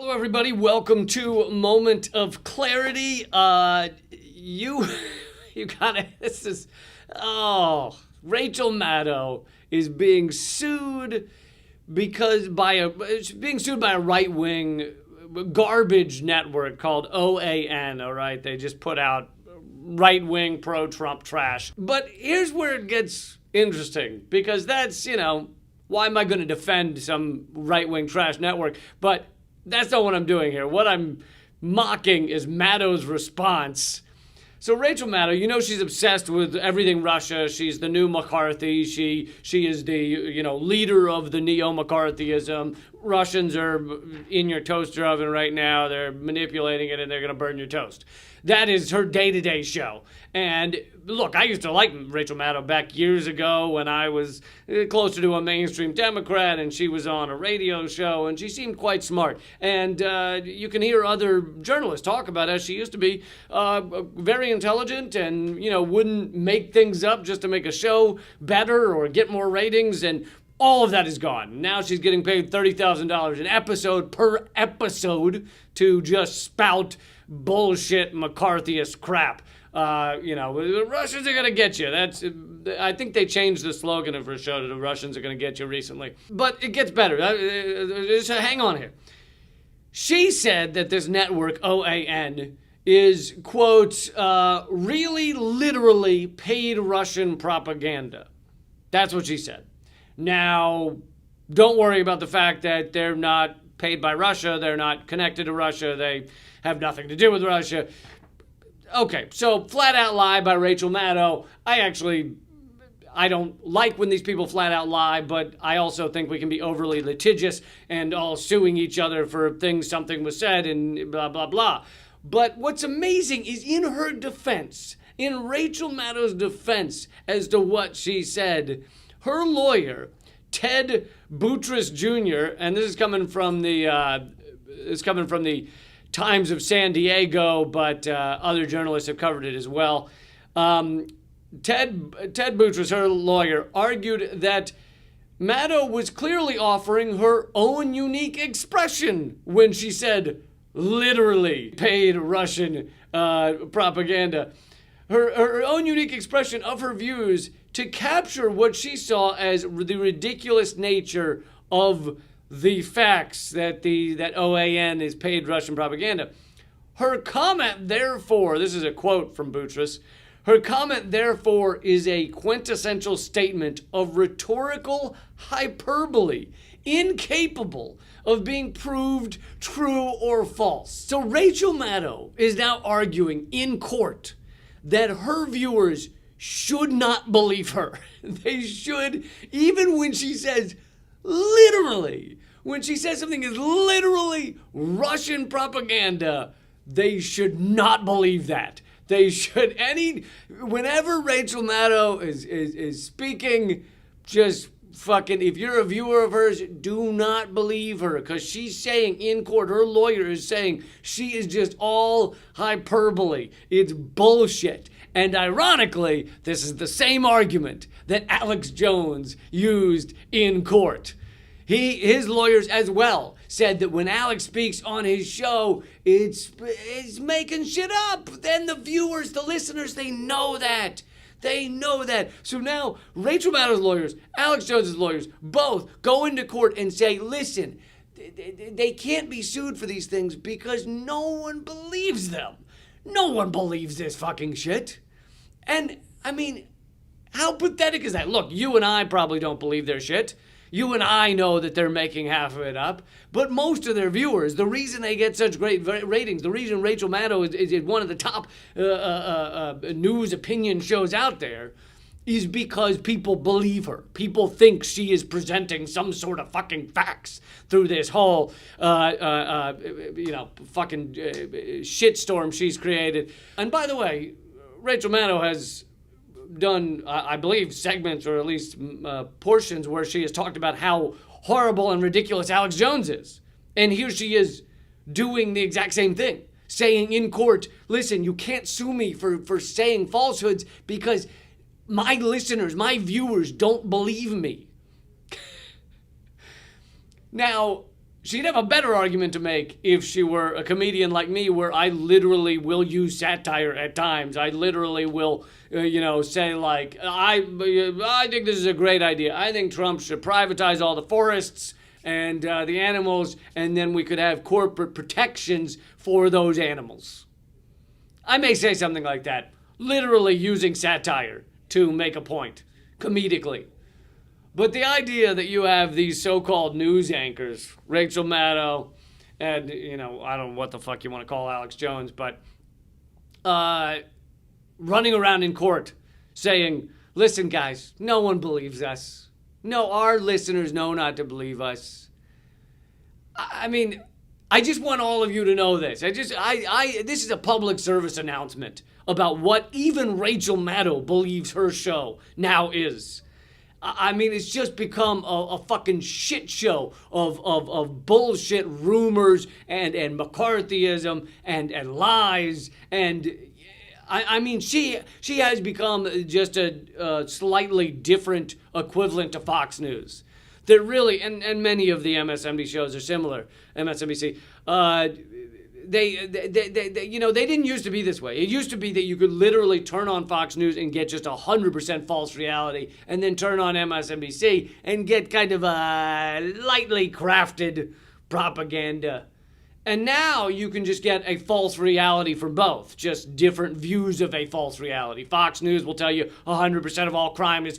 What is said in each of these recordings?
Hello, everybody. Welcome to Moment of Clarity. You gotta, Rachel Maddow is being sued by a right-wing garbage network called OAN, all right? They just put out right-wing pro-Trump trash. But here's where it gets interesting, because that's, why am I going to defend some right-wing trash network? But that's not what I'm doing here. What I'm mocking is Maddow's response. So Rachel Maddow, she's obsessed with everything Russia. She's the new McCarthy. She is the, leader of the neo-McCarthyism. Russians are in your toaster oven right now. They're manipulating it and they're going to burn your toast. That is her day-to-day show. And look, I used to like Rachel Maddow back years ago when I was closer to a mainstream Democrat and she was on a radio show and she seemed quite smart. And you can hear other journalists talk about how she used to be very intelligent and, wouldn't make things up just to make a show better or get more ratings. And all of that is gone. Now she's getting paid $30,000 an episode per episode to just spout bullshit McCarthyist crap. The Russians are going to get you. I think they changed the slogan of her show to the Russians are going to get you recently. But it gets better. Just hang on here. She said that this network, OAN, is, quote, really literally paid Russian propaganda. That's what she said. Now, don't worry about the fact that they're not paid by Russia. They're not connected to Russia. They have nothing to do with Russia. Okay, so flat out lie by Rachel Maddow. I don't like when these people flat out lie, but I also think we can be overly litigious and all suing each other for things something was said and blah, blah, blah. But what's amazing is in her defense, in Rachel Maddow's defense as to what she said, her lawyer, Ted Boutrous Jr., and this is coming from the Times of San Diego, but other journalists have covered it as well. Ted Boutrous, her lawyer, argued that Maddow was clearly offering her own unique expression when she said, literally paid Russian propaganda. Her own unique expression of her views to capture what she saw as the ridiculous nature of the facts that OAN is paid Russian propaganda. Her comment, therefore, this is a quote from Boutrous, her comment, therefore, is a quintessential statement of rhetorical hyperbole, incapable of being proved true or false. So Rachel Maddow is now arguing in court that her viewers should not believe her. They should, even when she says literally, when she says something is literally Russian propaganda, they should not believe that. They should, whenever Rachel Maddow is speaking, just fucking, if you're a viewer of hers, do not believe her, because she's saying in court, her lawyer is saying she is just all hyperbole. It's bullshit. And ironically, this is the same argument that Alex Jones used in court. His lawyers as well said that when Alex speaks on his show, it's making shit up. Then the viewers, the listeners, they know that. They know that. So now Rachel Maddow's lawyers, Alex Jones's lawyers, both go into court and say, listen, they can't be sued for these things because no one believes them. No one believes this fucking shit. And, I mean, how pathetic is that? Look, you and I probably don't believe their shit. You and I know that they're making half of it up. But most of their viewers, the reason they get such great ratings, the reason Rachel Maddow is one of the top news opinion shows out there, is because people believe her. People think she is presenting some sort of fucking facts through this whole, fucking shitstorm she's created. And by the way, Rachel Maddow has done, I believe, segments or at least portions where she has talked about how horrible and ridiculous Alex Jones is. And here she is doing the exact same thing, saying in court, listen, you can't sue me for saying falsehoods because my listeners, my viewers don't believe me. Now, She'd have a better argument to make if she were a comedian like me, where I literally will use satire at times. I literally will, say like, I think this is a great idea. I think Trump should privatize all the forests and the animals, and then we could have corporate protections for those animals. I may say something like that, literally using satire to make a point, comedically. But the idea that you have these so-called news anchors, Rachel Maddow, and, I don't know what the fuck you want to call Alex Jones, but running around in court saying, listen, guys, no one believes us. No, our listeners know not to believe us. I mean, I just want all of you to know this. This is a public service announcement about what even Rachel Maddow believes her show now is. I mean, it's just become a fucking shit show of bullshit rumors and McCarthyism and lies. And I mean, she has become just a slightly different equivalent to Fox News. That really, and many of the MSNBC shows are similar. MSNBC, they didn't used to be this way. It used to be that you could literally turn on Fox News and get just 100% false reality, and then turn on MSNBC and get kind of a lightly crafted propaganda. And now you can just get a false reality from both, just different views of a false reality. Fox News will tell you 100% of all crime is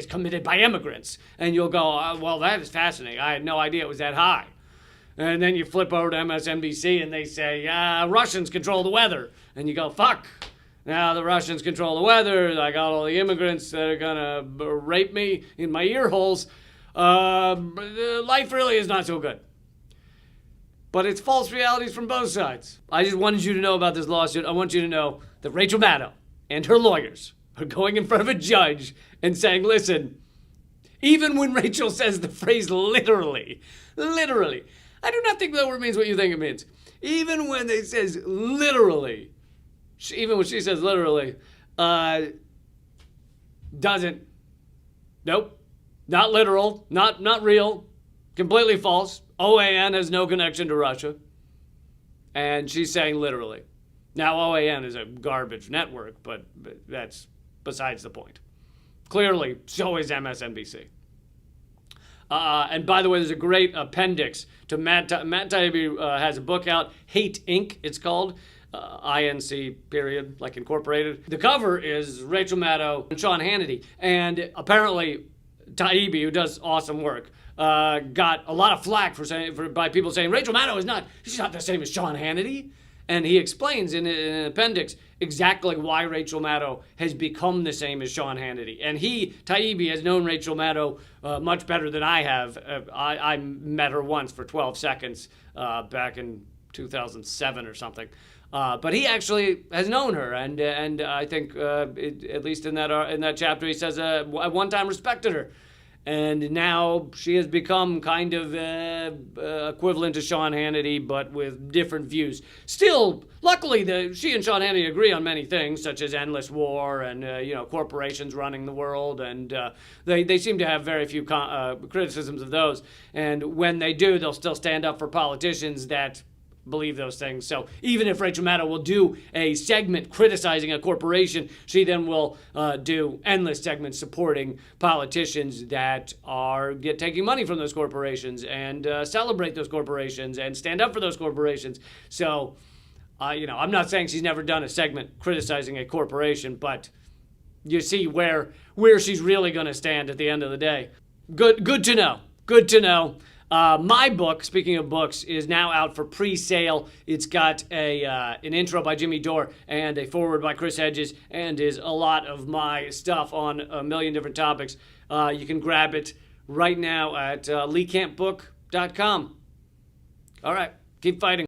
committed by immigrants. And you'll go, well, that is fascinating. I had no idea it was that high. And then you flip over to MSNBC and they say, Russians control the weather. And you go, fuck. Now the Russians control the weather. I got all the immigrants that are going to rape me in my ear holes. Life really is not so good. But it's false realities from both sides. I just wanted you to know about this lawsuit. I want you to know that Rachel Maddow and her lawyers are going in front of a judge and saying, listen, even when Rachel says the phrase literally, I do not think that word means what you think it means. Even when it says literally, even when she says literally, doesn't, nope, not literal, not real, completely false. OAN has no connection to Russia. And she's saying literally. Now, OAN is a garbage network, but that's besides the point. Clearly, so is MSNBC. And by the way, there's a great appendix to Matt Taibbi has a book out, Hate Inc. it's called, INC period, like incorporated. The cover is Rachel Maddow and Sean Hannity. And apparently, Taibbi, who does awesome work, got a lot of flack by people saying Rachel Maddow she's not the same as Sean Hannity. And he explains in an appendix exactly why Rachel Maddow has become the same as Sean Hannity. And Taibbi, has known Rachel Maddow much better than I have. I met her once for 12 seconds back in 2007 or something. But he actually has known her, and I think at least in that chapter he says at one time respected her. And now she has become kind of equivalent to Sean Hannity, but with different views. Still, luckily, she and Sean Hannity agree on many things, such as endless war and corporations running the world, and they seem to have very few criticisms of those. And when they do, they'll still stand up for politicians that believe those things. So even if Rachel Maddow will do a segment criticizing a corporation, she then will do endless segments supporting politicians that are taking money from those corporations and celebrate those corporations and stand up for those corporations. So, I'm not saying she's never done a segment criticizing a corporation, but you see where she's really going to stand at the end of the day. Good to know. Good to know. My book, speaking of books, is now out for pre-sale. It's got an intro by Jimmy Dore and a foreword by Chris Hedges, and is a lot of my stuff on a million different topics. You can grab it right now at leecampbook.com. All right, keep fighting.